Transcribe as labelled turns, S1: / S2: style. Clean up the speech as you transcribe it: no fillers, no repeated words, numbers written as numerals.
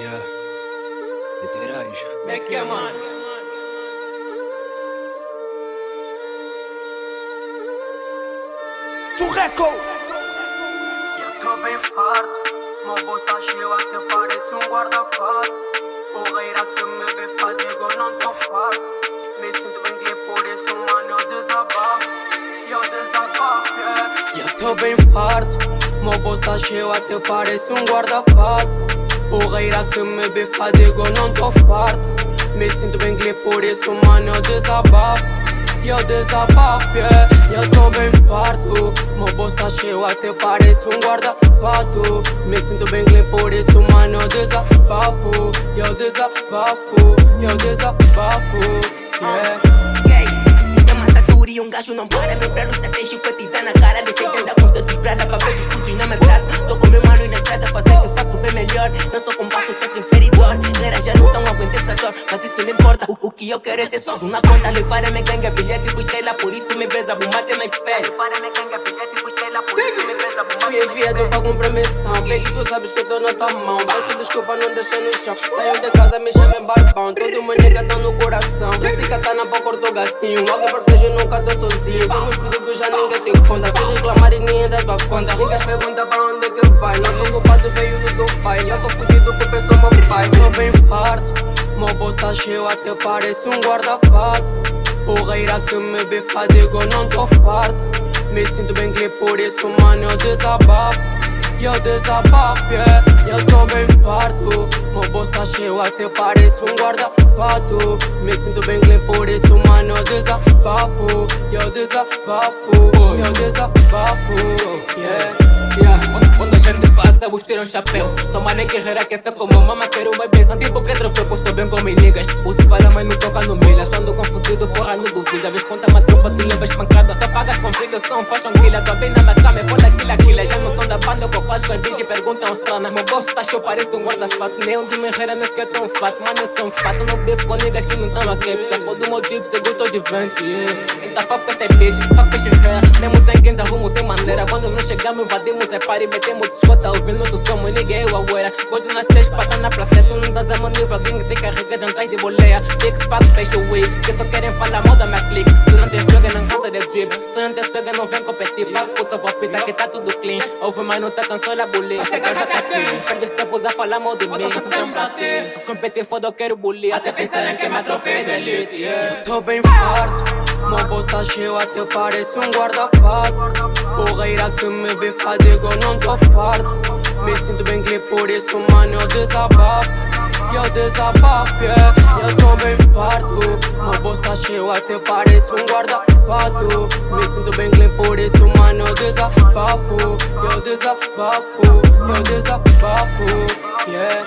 S1: Yeah, literários.
S2: Como é que é, mano?
S3: Turreco!
S4: Eu tô bem farto, meu bolso tá cheio até parece um guarda-fato. Porreira que me vê fadigo, não tô farto. Me sinto bem que por isso, mano, eu desabafo. Yeah. Eu tô bem farto, meu bolso tá cheio até parece um guarda-fato. Porreira que me vê fadigo, não tô farto. Me sinto bem que por isso, mano, eu desabafo. Eu desabafo, yeah. Eu tô bem farto, meu bolso tá cheio até parece um guarda-fato. Me sinto bem clean, por isso, mano, eu desabafo. Eu desabafo, yeah.
S2: Sistema tá duro e um gajo não para. Meu plano estratégico é te dar na cara. Deixei de andar com certos brada pra ver se os putos não me atrasam. Tô com meu mano e na estrada fazer que faço bem melhor. Não sou compasso, teto inferidor. Galera já não tão aguentando essa dor, mas isso não importa. O que eu quero é ter sorte na conta. Levar a minha gangue, bilhete e costela. Por isso me vês a bombar até na fé. Levar a minha gangue, bilhete e costela. Por isso me vês a bombar.
S4: Fui enviado pra compromeção. Vê que tu sabes que eu tô na tua mão. Peço desculpa, não deixei no chão. Saiu de casa, me chamem barbão. Todo meu nega tá no coração. Esse katana pra cortar o gatinho. Alguém protege, nunca tô sozinho. Somos fudidos, já ninguém tem conta. Se reclamar e ninguém dá tua conta. Niggas perguntam pra onde é que vai. Não sou culpado, veio do pai. Não sou fudido, que pensou meu pai. Tô bem farto, meu bolso tá cheio até parece um guarda-fato. Porreira que me vê fadigo, não tô farto. Me sinto bem clean, por isso, mano, eu desabafo. Eu desabafo, yeah. Eu tô bem farto, meu bolso tá cheio até parece um guarda-fato. Me sinto bem clean, por isso, mano, eu desabafo. Eu desabafo, yeah.
S5: Quando a gente passa, os tiram chapéu. Toma nem guerreira que essa como mama. Quero uma benção, tipo que troféu. Posto bem com niggas. O se fala, mas não toca no milha. Só ando confundido, porra, não duvida. Vês quanta uma tropa, tu levas pancada. Tu pagas com vida, são fashion killer. Tô bem na minha cama, é foda aquilo. Já não tão da banda, o que eu faço com as DJ perguntam estrana. Meu bolso tá cheio, parece um guarda-fato. Nem um de minha herreira, nem sequer tão fato. Mano, eu sou um fato, no bife com niggas que não tão aqui. Se for do meu tipo, seguro tô de vento, yeah. Então fuck esse bitch, fuck esse hair. Mesmo sem gains, arrumo sem maneira. Quando não chegamos, invadimos, é party, metemos escota, ouvindo muito som, ninguém eu agora. Gosto nas três patas na praça, tu não dás a mão nível, alguém tem carregado atrás de boleia. Big fuck, fecha o way, que só querem falar mal da minha clique. Tu não tem swag, não canta de drip. Tu não tem swag, não vem competir. Fuck puta palpita, que tá tudo clean. Ouve, mas não tá cansou da bolia. Chega já tá aqui, perde os tempos a falar mal de mim. Tu competir foda, eu quero bolir. Até pensarem que me atropelei de elite, yeah.
S4: Eu tô bem farto, meu bolso tá cheio até parece um guarda-fato. Porreira que me vê fadigo, não tô farto. Me sinto bem clean, por isso, mano, eu desabafo. Eu desabafo, yeah. Eu tô bem farto, meu bolso tá cheio até parece um guarda-fato. Me sinto bem clean, por isso, mano, eu desabafo. Eu desabafo, yeah.